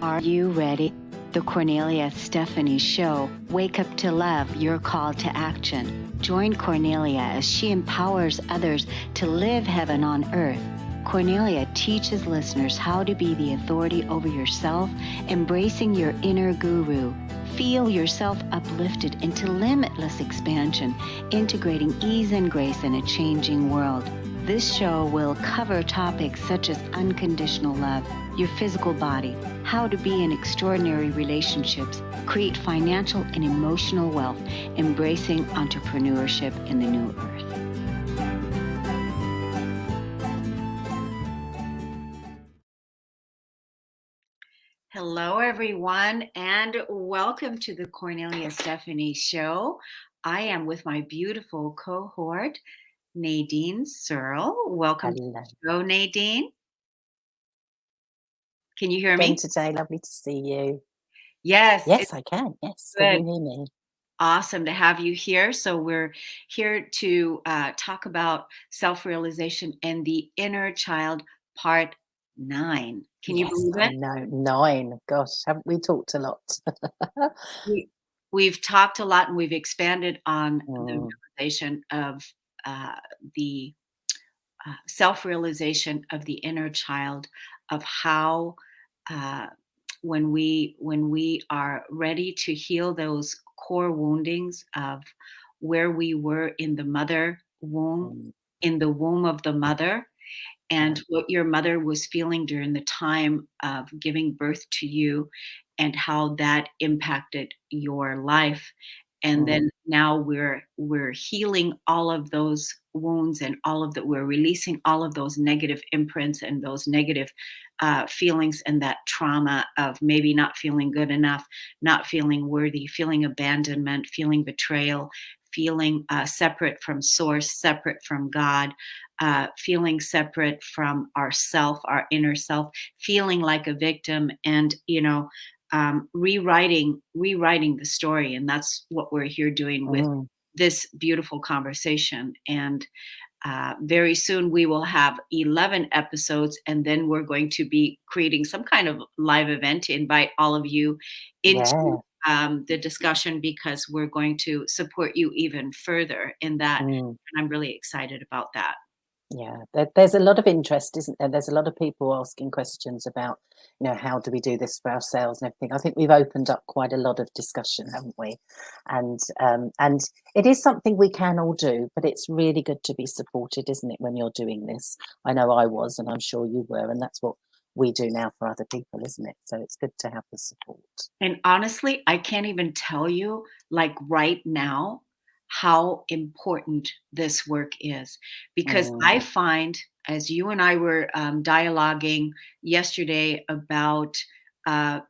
Are you ready? The Cornelia Stephanie Show. Wake up to love, your call to action. Join Cornelia as she empowers others to live heaven on earth. Cornelia teaches listeners how to be the authority over yourself, embracing your inner guru. Feel yourself uplifted into limitless expansion, integrating ease and grace in a changing world. This show will cover topics such as unconditional love, your physical body, how to be in extraordinary relationships, create financial and emotional wealth, embracing entrepreneurship in the new earth. Hello, everyone, and welcome to the Cornelia Stephanie Show. I am with my beautiful cohort, Nadine Searle. Welcome Hello. to the show, Nadine. Can you hear Again me? today, lovely to see you. Yes. Yes, I can. Yes, Good. can you hear me? Awesome to have you here. So we're here to talk about self-realization and the inner child, part 9. Can you believe I it? know. 9. Gosh, haven't we talked a lot? We've talked a lot and we've expanded on the Mm, realization of the self-realization of the inner child, of how when we are ready to heal those core woundings of where we were in the mother womb, mm, in the womb of the mother, yeah. and what your mother was feeling during the time of giving birth to you, and how that impacted your life. And Mm, then now we're healing all of those wounds, and all of that, we're releasing all of those negative imprints and those negative feelings, and that trauma of maybe not feeling good enough, not feeling worthy, feeling abandonment, feeling betrayal, feeling separate from source, separate from God, feeling separate from ourself, our inner self, feeling like a victim, and rewriting the story. And that's what we're here doing with mm. this beautiful conversation. And very soon we will have 11 episodes, and then we're going to be creating some kind of live event to invite all of you into Yeah. the discussion, because we're going to support you even further in that. Mm. And I'm really excited about that. Yeah, there's a lot of interest, isn't there? There's a lot of people asking questions about, how do we do this for ourselves and everything. I think we've opened up quite a lot of discussion, haven't we? And it is something we can all do, but it's really good to be supported, isn't it, when you're doing this? I know I was, and I'm sure you were, and that's what we do now for other people, isn't it? So it's good to have the support. And honestly, I can't even tell you, like right now, how important this work is. Because Mm, I find, as you and I were dialoguing yesterday about uh,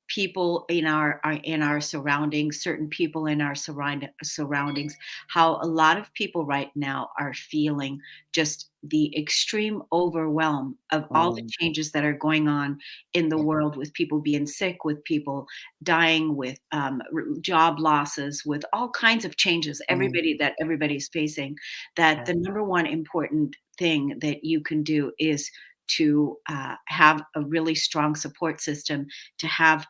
people in our surroundings, certain people in our surroundings, how a lot of people right now are feeling just the extreme overwhelm of all the mm, changes that are going on in the yeah, world, with people being sick, with people dying, with job losses, with all kinds of changes, mm, everybody's facing. That yeah, the number one important thing that you can do is to have a really strong support system, to have,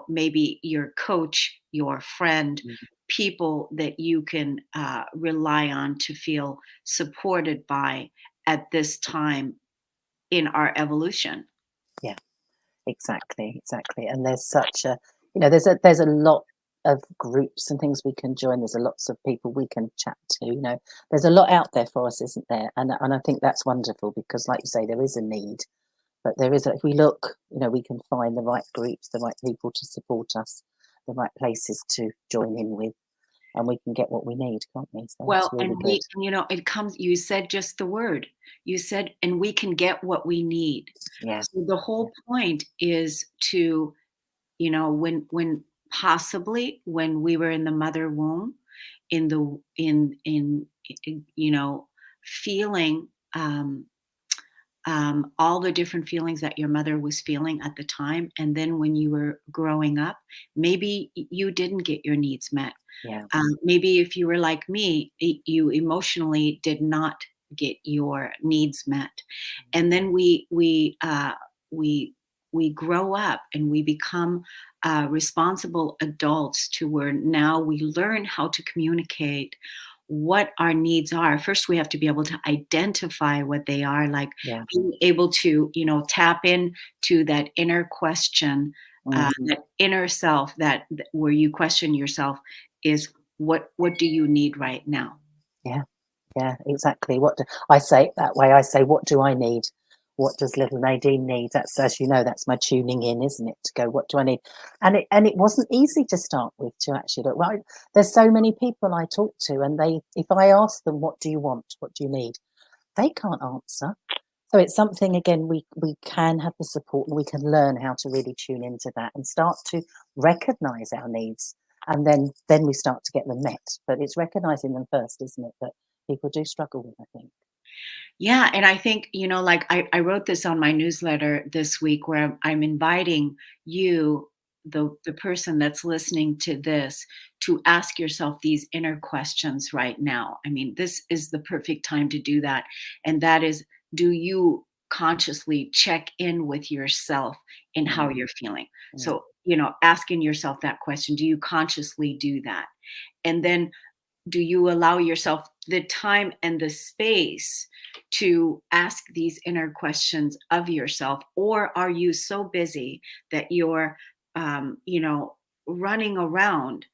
maybe your coach, your friend, mm, people that you can rely on to feel supported by at this time in our evolution. yeah. Exactly. And there's such a, there's a lot of groups and things we can join. There's a lots of people we can chat to. There's a lot out there for us, isn't there? And I think that's wonderful because, like you say, there is a need, but there is. If we look, we can find the right groups, the right people to support us, the right places to join in with, and we can get what we need, can't we? So that's Well, really good. it comes, you said just the word. You said, and we can get what we need. Yeah. So the Yeah. whole point is to, when possibly when we were in the mother womb, in the in feeling all the different feelings that your mother was feeling at the time. And then when you were growing up, maybe you didn't get your needs met. Yeah. Maybe if you were like me, you emotionally did not get your needs met. And then we we grow up and we become responsible adults, to where now we learn how to communicate what our needs are. First, we have to be able to identify what they are, like Yeah. being able to, tap in to that inner question, that inner self, where you question yourself, is what do you need right now? Yeah. Yeah, exactly. I say it that way? I say, what do I need? What does little Nadine need? That's, as you know, that's my tuning in, isn't it? To go, what do I need? And it wasn't easy to start with, to actually look. Well, there's so many people I talk to, and if I ask them, what do you want? What do you need? They can't answer. So it's something, again, we can have the support, and we can learn how to really tune into that and start to recognize our needs, and then we start to get them met. But it's recognizing them first, isn't it, that people do struggle with, I think. Yeah, and I think, like I wrote this on my newsletter this week, where I'm inviting you, the person that's listening to this, to ask yourself these inner questions right now. I mean, this is the perfect time to do that. And that is, do you consciously check in with yourself in how you're feeling? Mm. So, asking yourself that question, do you consciously do that? And then, do you allow yourself the time and the space to ask these inner questions of yourself? Or are you so busy that you're, running around,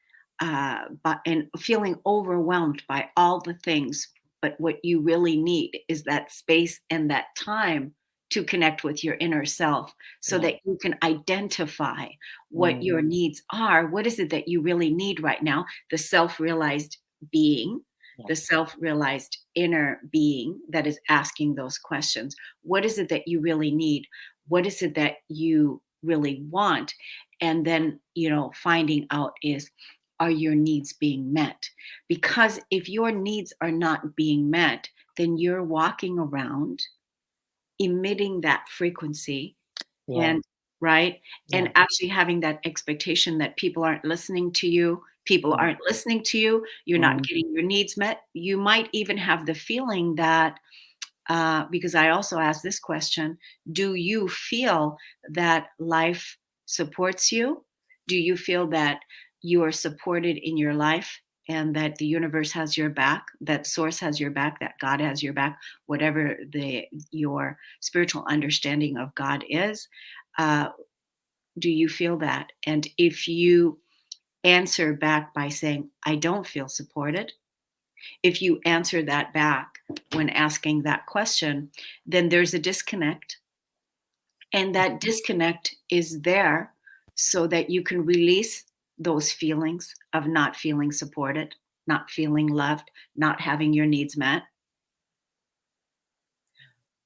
and feeling overwhelmed by all the things? But what you really need is that space and that time to connect with your inner self, so Yeah. that you can identify what Mm. your needs are. What is it that you really need right now? The self-realized being, Yeah. the self-realized inner being that is asking those questions. What is it that you really need? What is it that you really want? And then, finding out, is, are your needs being met? Because if your needs are not being met, then you're walking around emitting that frequency, Yeah. and right, Yeah. and actually having that expectation that people aren't listening to you. People Mm. aren't listening to you. You're not Mm. getting your needs met. You might even have the feeling that, because I also asked this question, do you feel that life supports you? Do you feel that you are supported in your life, and that the universe has your back, that source has your back, that God has your back, whatever your spiritual understanding of God is? Uh, do you feel that? And if you answer back by saying, I don't feel supported, if you answer that back when asking that question, then there's a disconnect. And that disconnect is there so that you can release those feelings of not feeling supported, not feeling loved, not having your needs met.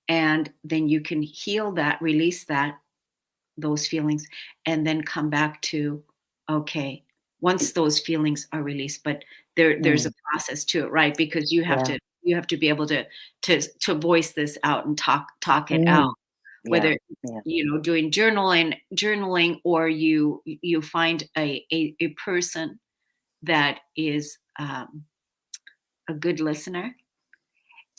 And then you can heal that, release those feelings, and then come back to, okay, once those feelings are released. But there's a Mm. process to it, right? Because you have Yeah. to be able to voice this out and talk it out, Mm. Yeah. whether Yeah. doing journaling, or you find a person that is, a good listener.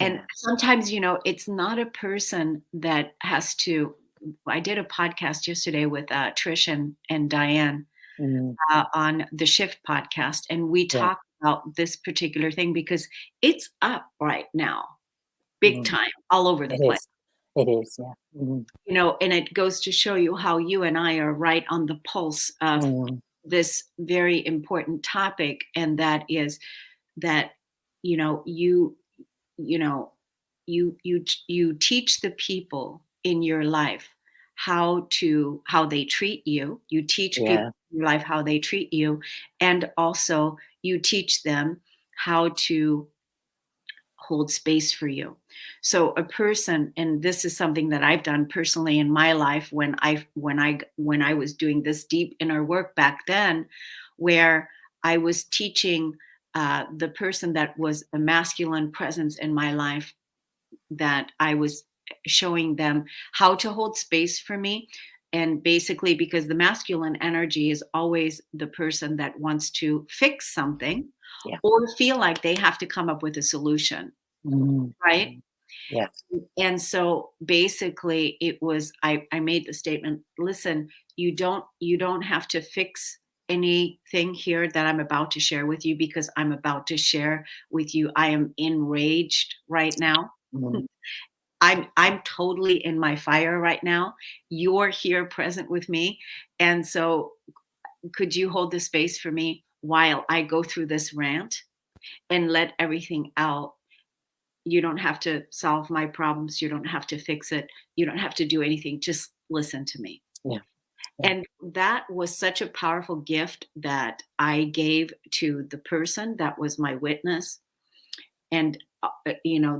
And Yeah. sometimes, it's not a person that has to. I did a podcast yesterday with Trish and Diane, Mm. on the Shift podcast, and we Yeah. talked about this particular thing because it's up right now, big Mm. time, all over the It place. is. It is. Yeah. Mm. And it goes to show you how you and I are right on the pulse of Mm. this very important topic, and that is that, you know you you know you teach the people in your life how they treat you. You teach people Yeah. in your life how they treat you, and also you teach them how to hold space for you. So a person, and this is something that I've done personally in my life, when I was doing this deep inner work back then, where I was teaching the person that was a masculine presence in my life, that I was showing them how to hold space for me. And basically, because the masculine energy is always the person that wants to fix something Yeah. or feel like they have to come up with a solution, Mm. right? Mm. Yeah. And so basically it was, I made the statement, listen, you don't have to fix anything here that I'm about to share with you, because I'm about to share with you, I am enraged right now. Mm. I'm totally in my fire right now. You're here present with me. And so could you hold the space for me while I go through this rant and let everything out? You don't have to solve my problems. You don't have to fix it. You don't have to do anything. Just listen to me. Yeah. Yeah. And that was such a powerful gift that I gave to the person that was my witness. And,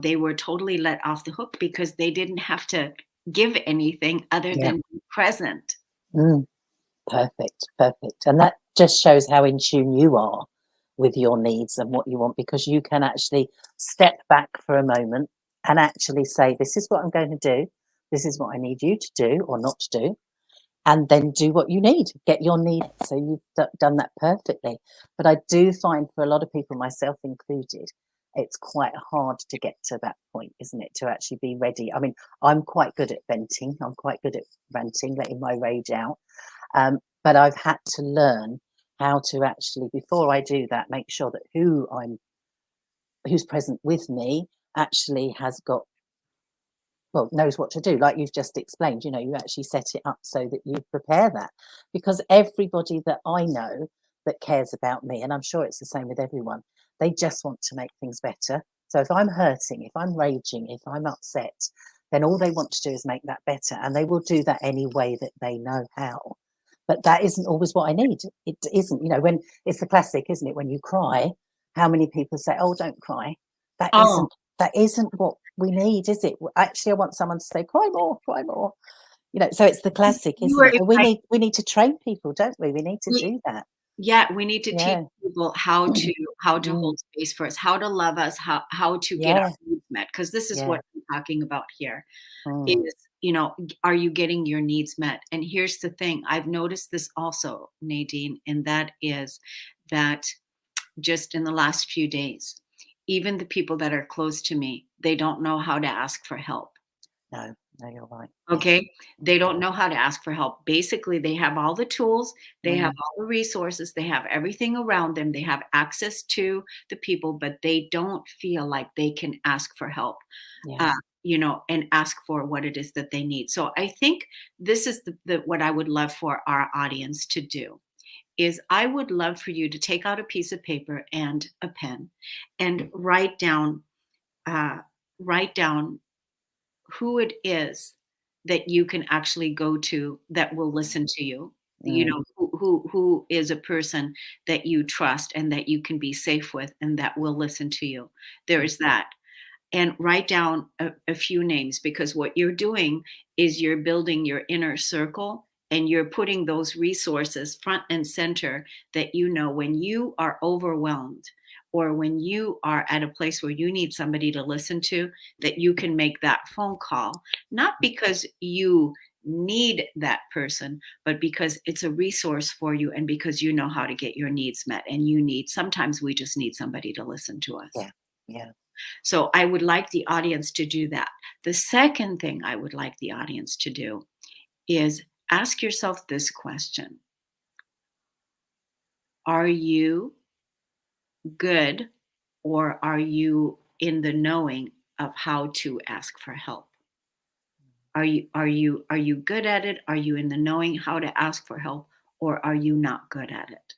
they were totally let off the hook because they didn't have to give anything other Yeah. than be present. Mm. Perfect. Perfect. And that just shows how in tune you are with your needs and what you want, because you can actually step back for a moment and actually say, this is what I'm going to do. This is what I need you to do or not to do. And then do what you need, get your need. So you've done that perfectly. But I do find for a lot of people, myself included, it's quite hard to get to that point, isn't it? To actually be ready. I mean, I'm quite good at venting. I'm quite good at ranting, letting my rage out. But I've had to learn how to actually, before I do that, make sure that who's present with me actually has got, well, knows what to do. Like you've just explained, you actually set it up so that you prepare that, because everybody that I know that cares about me, and I'm sure it's the same with everyone, they just want to make things better. So if I'm hurting, if I'm raging, if I'm upset, then all they want to do is make that better, and they will do that any way that they know how. But that isn't always what I need. It isn't, when it's the classic, isn't it? When you cry, how many people say, "Oh, don't cry." That Oh, isn't what we need, is it? Actually, I want someone to say, "Cry more, cry more." So it's the classic, you isn't were it? And we inviting. need to train people, don't we? We need to do that. Yeah, we need to teach Yeah. people how to Mm. hold space for us, how to love us, how to get our Yeah. needs met. Because this is Yeah. what I'm talking about here Mm. is, are you getting your needs met? And here's the thing, I've noticed this also, Nadine, and that is that just in the last few days, even the people that are close to me, they don't know how to ask for help. No, you're right. Yeah. Okay. They don't know how to ask for help. Basically, they have all the tools, they have Mm. all the resources, they have everything around them, they have access to the people, but they don't feel like they can ask for help, Yeah. uh, and ask for what it is that they need. So I think this is the what I would love for our audience to do is I would love for you to take out a piece of paper and a pen and uh, write down who it is that you can actually go to that will listen to you. Mm. Who is a person that you trust and that you can be safe with and that will listen to you. There is that. And write down a few names, because what you're doing is you're building your inner circle and you're putting those resources front and center, that when you are overwhelmed or when you are at a place where you need somebody to listen to, that you can make that phone call, not because you need that person, but because it's a resource for you and because you know how to get your needs met. And sometimes we just need somebody to listen to us. Yeah. Yeah. So I would like the audience to do that. The second thing I would like the audience to do is ask yourself this question: are you good, or are you in the knowing of how to ask for help? Are you good at it? Are you in the knowing how to ask for help, or are you not good at it?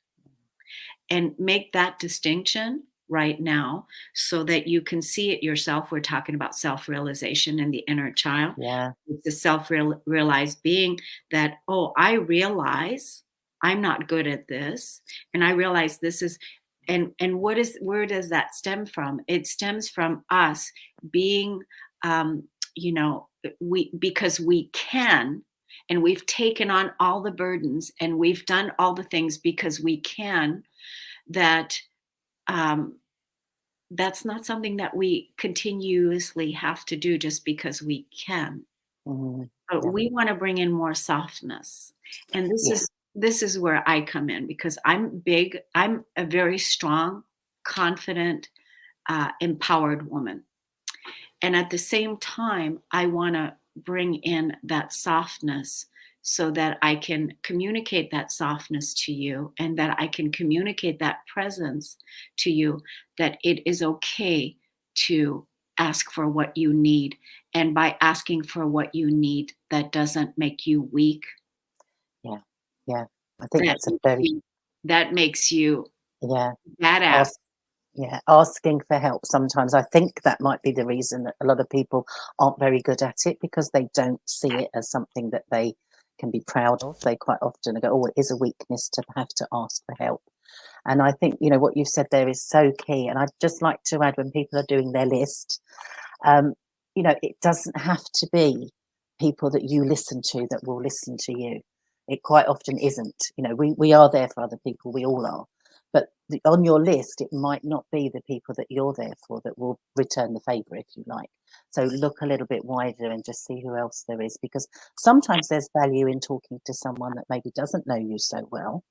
And make that distinction right now so that you can see it yourself. We're talking about self-realization and the inner child. Yeah. It's the self-realized being that, oh, I realize I'm not good at this. And I realize this is, and where does that stem from? It stems from us being, um, because we can, and we've taken on all the burdens and we've done all the things because we can, that um, that's not something that we continuously have to do just because we can. Mm. But Yeah. we want to bring in more softness, and Yeah. this is where I come in, because I'm a very strong, confident, empowered woman, And at the same time, I want to bring in that softness so that I can communicate that softness to you, and that I can communicate that presence to you, that it is okay to ask for what you need. And by asking for what you need, that doesn't make you weak. Yeah. Yeah. I think That that's a makes very, you, that makes you yeah. badass. Ask, yeah. Asking for help sometimes. I think that might be the reason that a lot of people aren't very good at it, because they don't see it as something that they can be proud of. They quite often go, oh, it is a weakness to have to ask for help. And I think, what you've said there is so key. And I'd just like to add, when people are doing their list, um, it doesn't have to be people that you listen to that will listen to you. It quite often isn't. We are there for other people. We all are. But on your list, it might not be the people that you're there for that will return the favour, if you like. So look a little bit wider and just see who else there is, because sometimes there's value in talking to someone that maybe doesn't know you so well,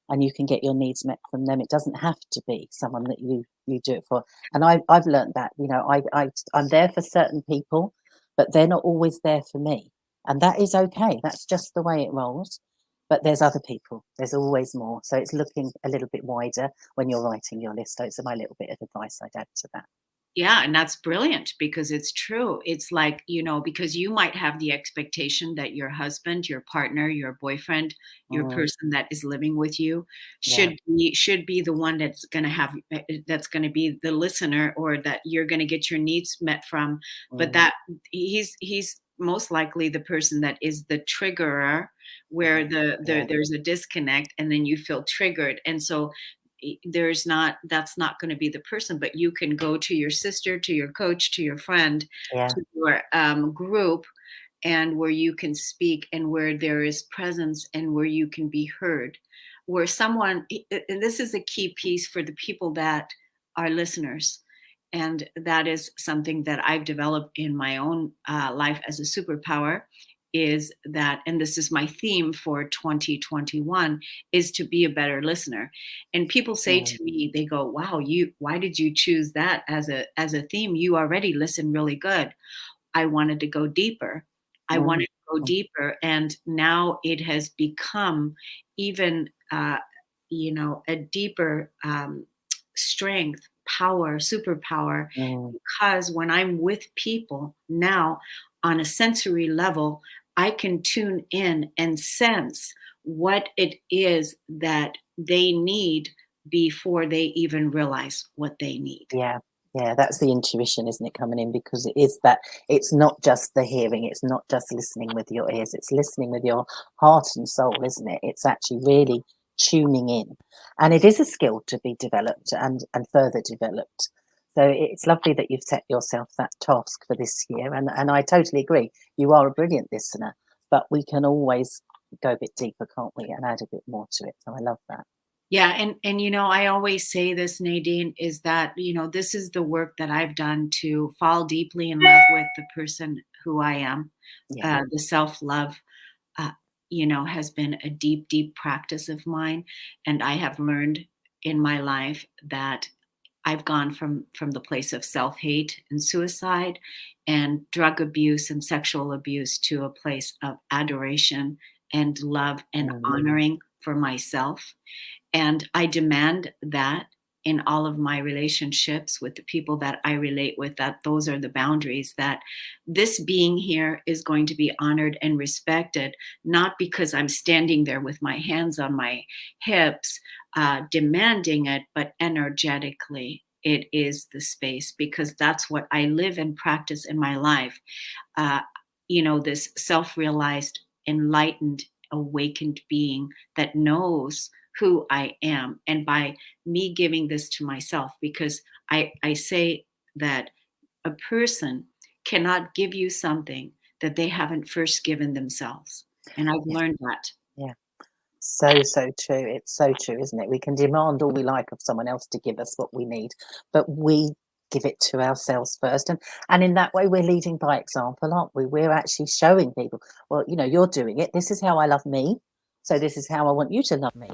and you can get your needs met from them. It doesn't have to be someone that you do it for. And I've learned that, I'm there for certain people, but they're not always there for me. And that is okay. That's just the way it rolls. But there's other people. There's always more. So it's looking a little bit wider when you're writing your list. So it's my little bit of advice I'd add to that. Yeah, and that's brilliant, because it's true. It's like, because you might have the expectation that your husband, your partner, your boyfriend, your Mm, person that is living with you yeah. should be the one that's going to have that's going to be the listener, or that you're going to get your needs met from. But Mm, that he's most likely the person that is the triggerer, where yeah. Yeah. there's a disconnect, and then you feel triggered. And so that's not going to be the person. But you can go to your sister, to your coach, to your friend, Yeah. to your group, and where you can speak, and where there is presence, and where you can be heard, where someone, and this is a key piece for the people that are listeners. And that is something that I've developed in my own life as a superpower, is that, and this is my theme for 2021, is to be a better listener. And people say Mm, to me, they go, wow, why did you choose that as a theme? You already listen really good. I wanted to go deeper. I mm, wanted to go mm, deeper. And now it has become even, a deeper strength, power, superpower, mm. because when I'm with people now on a sensory level, I can tune in and sense what it is that they need before they even realize what they need. Yeah, yeah, that's the intuition, isn't it, coming in? Because it is that, it's not just the hearing, it's not just listening with your ears, it's listening with your heart and soul, isn't it? It's actually really tuning in. And it is a skill to be developed and further developed. So it's lovely that you've set yourself that task for this year. And I totally agree. You are a brilliant listener, but we can always go a bit deeper, can't we? And add a bit more to it. So I love that. Yeah, and I always say this, Nadine, is that this is the work that I've done to fall deeply in love with the person who I am. Yeah. The self love, uh, has been a deep, deep practice of mine, and I have learned in my life that I've gone from the place of self hate and suicide, and drug abuse and sexual abuse, to a place of adoration and love and Mm, honoring for myself. And I demand that in all of my relationships with the people that I relate with, that those are the boundaries, that this being here is going to be honored and respected, not because I'm standing there with my hands on my hips, demanding it, but energetically. It is the space, because that's what I live and practice in my life. Uh, this self realized, enlightened, awakened being that knows who I am. And by me giving this to myself, because I say that a person cannot give you something that they haven't first given themselves. And I've yeah. learned that. Yeah. So, so true. It's so true, isn't it? We can demand all we like of someone else to give us what we need, but we give it to ourselves first. And in that way, we're leading by example, aren't we? We're actually showing people, well, you're doing it. This is how I love me. So this is how I want you to love me.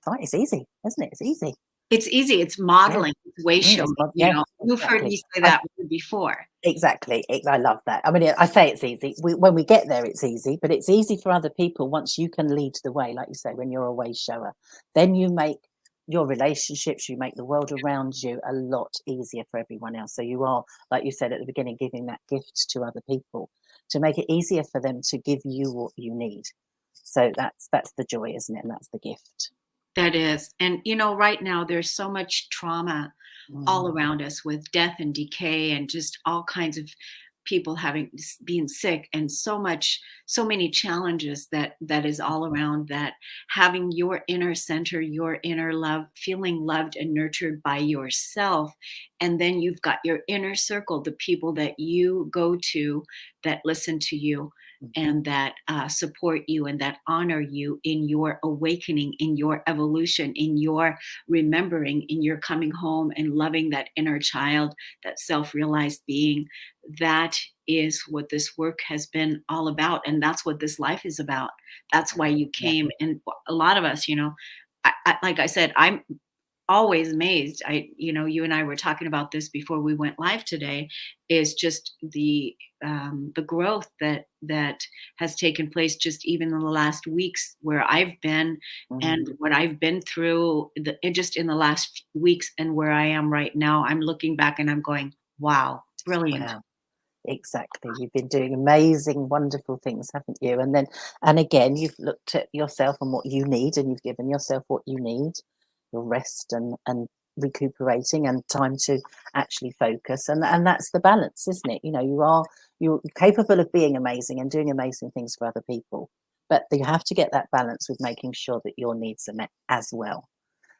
Right? It's easy, isn't it? It's easy. It's easy. It's Yeah. modeling. It's way It's showing. not, yes, You've heard exactly. me say that word before. Exactly. I love that. I mean, I say it's easy. When we get there, it's easy, but it's easy for other people once you can lead the way, like you say, when you're a way shower. Then you make your relationships, you make the world around you a lot easier for everyone else. So you are, like you said at the beginning, giving that gift to other people to make it easier for them to give you what you need. So that's the joy, isn't it? And that's the gift. That is. And, right now there's so much trauma all Mm, around us with death and decay and just all kinds of people being sick and so many challenges that is all around that. Having your inner center, your inner love, feeling loved and nurtured by yourself, and then you've got your inner circle, the people that you go to, that listen to you mhm. and that support you and that honor you in your awakening, in your evolution, in your remembering, in your coming home and loving that inner child, that self-realized being. That is what this work has been all about, and that's what this life is about. That's why you Yeah. came. And a lot of us, like I said, I'm always amazed. You and I were talking about this before we went live today, is just the growth that has taken place just even in the last weeks where I've been, and Mm. what I've been through just in the last weeks, and where I am right now. I'm looking back and I'm going, wow, brilliant. Wow. Exactly. You've been doing amazing, wonderful things, haven't you? And again, you've looked at yourself and what you need, and you've given yourself what you need, your rest and recuperating and time to actually focus. And that's the balance, isn't it? You're capable of being amazing and doing amazing things for other people. But you have to get that balance with making sure that your needs are met as well.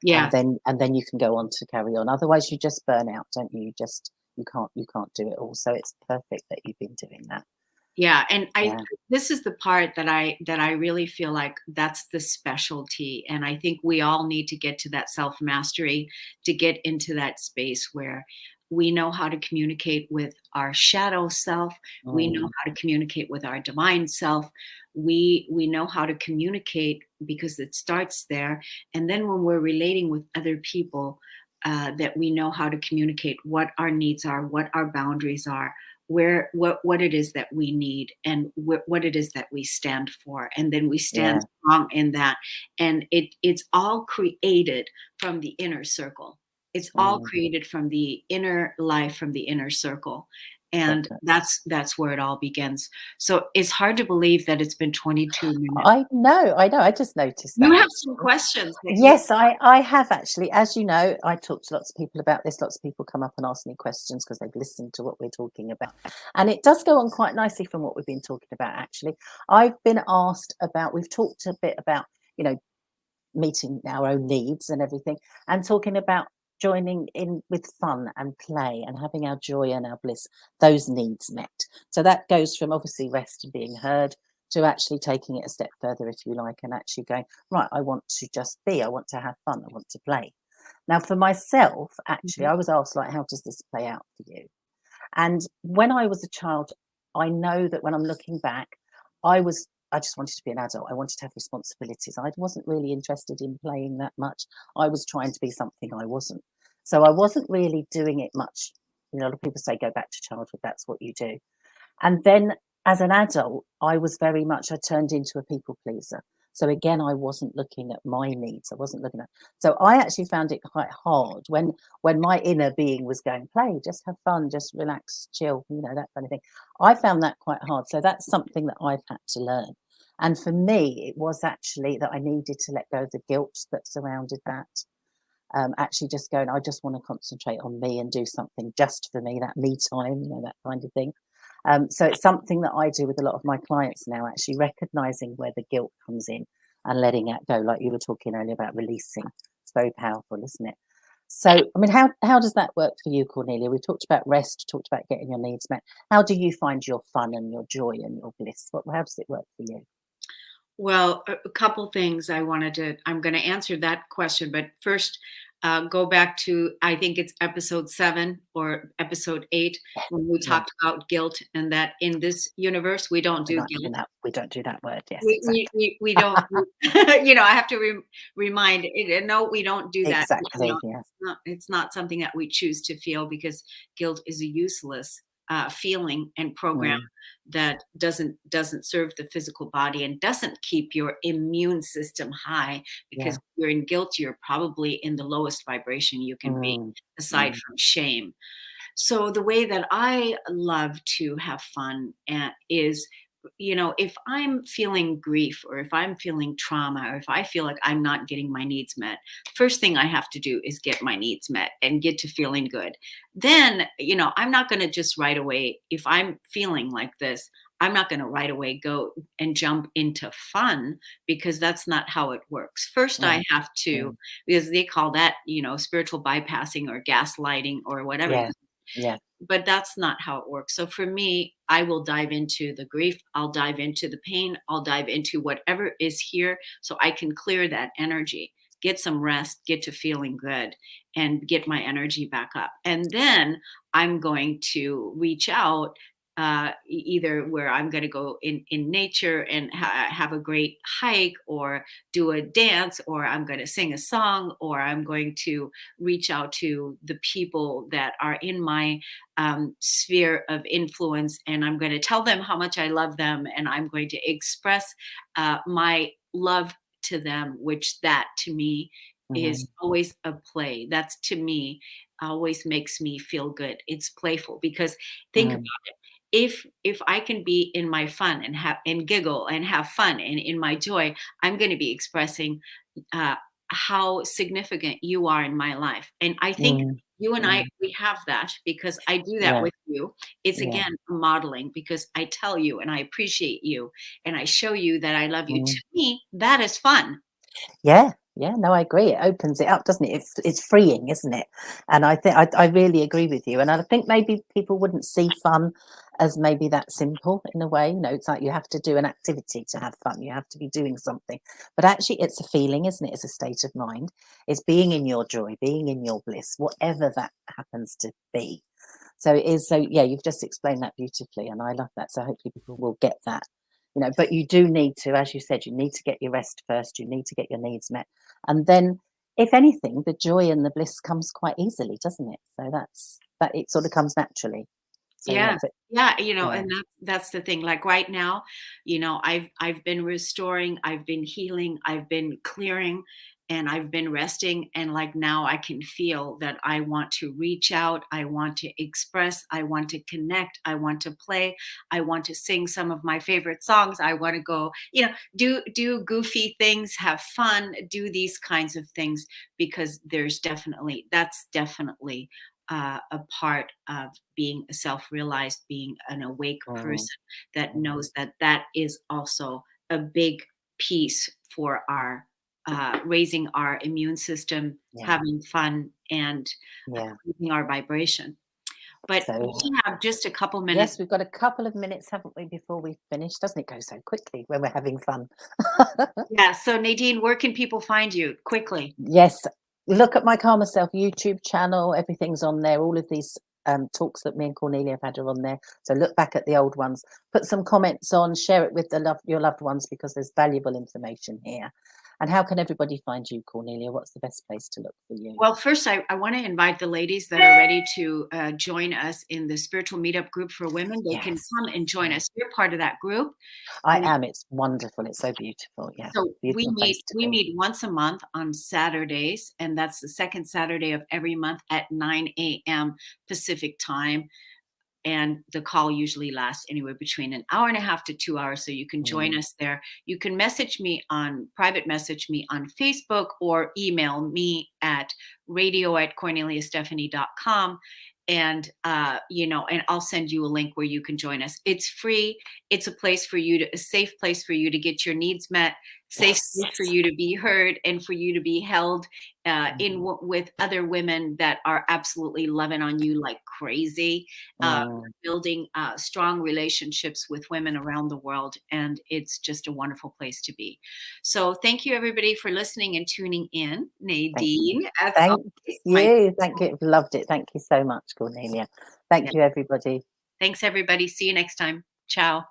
Yeah. And then you can go on to carry on. Otherwise you just burn out, don't you? You can't do it all. So it's perfect that you've been doing that. Yeah, and Yeah. this is the part that I really feel like that's the specialty, and I think we all need to get to that self-mastery, to get into that space where we know how to communicate with our shadow self, we know Mm, how to communicate with our divine self, we know how to communicate because it starts there, and then when we're relating with other people, that we know how to communicate what our needs are, what our boundaries are, what it is that we need, and what it is that we stand for, and then we stand yeah. strong in that. And it's all created from the inner circle. It's all Mm, created from the inner life, from the inner circle, and definitely. that's where it all begins. So it's hard to believe that it's been 22 minutes. I know. I just noticed You that have some actually. questions that you Yes, I have actually. As you know, I talk to lots of people about this. Lots of people come up and ask me questions because they've listened to what we're talking about. And it does go on quite nicely from what we've been talking about, actually. I've been asked about, we've talked a bit about, you know, meeting our own needs and everything, and talking about joining in with fun and play and having our joy and our bliss, those needs met. So that goes from obviously rest and being heard to actually taking it a step further, if you like, and actually going, right, I want to just be, I want to have fun, I want to play. Now, for myself, actually, Mhm. I was asked, like, how does this play out for you? And when I was a child, I know that when I'm looking back, I just wanted to be an adult. I wanted to have responsibilities. I wasn't really interested in playing that much. I was trying to be something I wasn't. So I wasn't really doing it much. You know, a lot of people say go back to childhood, that's what you do. And then as an adult, I was very much, I turned into a people pleaser. So again, I wasn't looking at my needs. I wasn't looking at, so I actually found it quite hard when my inner being was going, play, just have fun, just relax, chill, you know, that kind of thing. I found that quite hard. So that's something that I've had to learn. And for me, it was actually that I needed to let go of the guilt that surrounded that. Actually just going, I just want to concentrate on me and do something just for me, that me time, you know, that kind of thing. So it's something that I do with a lot of my clients now, actually recognizing where the guilt comes in and letting it go, like you were talking earlier about releasing. It's very powerful, isn't it? So, I mean, how does that work for you, Cornelia? We talked about rest, talked about getting your needs met. How do you find your fun and your joy and your bliss? How does it work for you? Well, a couple things I wanted to. I'm going to answer that question, but first, Go back to, I think it's episode 7 or episode 8, when we Yeah. talked about guilt, and that in this universe we don't do guilt. We don't do that word. Yes, We exactly. don't, I have to remind it. No, we don't do that. Exactly. Yeah. It's not something that we choose to feel, because guilt is a useless feeling and program Mm, that doesn't serve the physical body and doesn't keep your immune system high, because yeah. if you're in guilt, you're probably in the lowest vibration you can be, Mm, aside mm, from shame. So the way that I love to have fun is, if I'm feeling grief, or if I'm feeling trauma, or if I feel like I'm not getting my needs met, first thing I have to do is get my needs met and get to feeling good. Then, I'm not going to just right away, if I'm feeling like this, I'm not going to right away go and jump into fun, because that's not how it works. First, I right. have to, Mm, because they call that, spiritual bypassing or gaslighting or whatever. yeah. Yeah. But that's not how it works. So for me, I will dive into the grief, I'll dive into the pain, I'll dive into whatever is here, so I can clear that energy, get some rest, get to feeling good, and get my energy back up. And then I'm going to reach out, either where I'm going to go in nature and have a great hike, or do a dance, or I'm going to sing a song, or I'm going to reach out to the people that are in my sphere of influence, and I'm going to tell them how much I love them, and I'm going to express my love to them, which that to me is Mhm, always a play. That's to me always makes me feel good. It's playful, because think about mm, it. If I can be in my fun and have and giggle and have fun and in my joy, I'm going to be expressing uh, how significant you are in my life. And I think mm, you and I, mm, we have that, because I do that yeah. with you. It's Yeah. again modeling, because I tell you and I appreciate you and I show you that I love you. To Mm. me, that is fun. Yeah, yeah, no, I agree. It opens it up, doesn't it? It's freeing, isn't it? And I think I really agree with you. And I think maybe people wouldn't see fun as maybe that simple in a way. You know, it's like you have to do an activity to have fun. You have to be doing something. But actually, it's a feeling, isn't it? It's a state of mind. It's being in your joy, being in your bliss, whatever that happens to be. So it is. So yeah, you've just explained that beautifully, and I love that. So hopefully people will get that. You know, but you do need to, as you said, you need to get your rest first. You need to get your needs met, and then, if anything, the joy and the bliss comes quite easily, doesn't it? So that it sort of comes naturally. So yeah, Yeah. but Yeah, yeah, and that's the thing. Like right now, I've been restoring, I've been healing, I've been clearing, and I've been resting, and like now I can feel that I want to reach out, I want to express, I want to connect, I want to play, I want to sing some of my favorite songs, I want to go, do goofy things, have fun, do these kinds of things, because that's definitely a part of being a self-realized, being an awake mm, person that mm, knows that that is also a big piece for our raising our immune system, yeah, having fun, and yeah. keeping our vibration. But So we have just a couple minutes. yes, we've got a couple of minutes, haven't we, before we finish? Doesn't it go so quickly when we're having fun? Yeah. So Nadine, where can people find you quickly? Yes, look at my Calmer Self YouTube channel. Everything's on there. All of these talks that me and Cornelia have had are on there. So look back at the old ones. Put some comments on. Share it with your loved ones, because there's valuable information here. And how can everybody find you, Cornelia? What's the best place to look for you? Well, first, I want to invite the ladies that are ready to join us in the spiritual meetup group for women. They can Yes. come and join Yeah. us. You're part of that group. I And am. It's wonderful. It's so beautiful. Yeah. so we Beautiful meet place to we be. meet once a month on Saturdays, and that's the second Saturday of every month at 9 a.m. Pacific time. And the call usually lasts anywhere between an hour and a half to 2 hours, so you can join Mm, us there. You can private message me on Facebook, or email me at radio@corneliastephanie.com, and and I'll send you a link where you can join us. It's free. It's a safe place for you to get your needs met, safe Yes. space for you to be heard and for you to be held with other women that are absolutely loving on you like crazy, building strong relationships with women around the world. And it's just a wonderful place to be. So thank you, everybody, for listening and tuning in. Nadine, as Thank always, you. Thank you. Loved it. Thank you so much, Cornelia. Thank you, everybody. Thanks, everybody. See you next time. Ciao.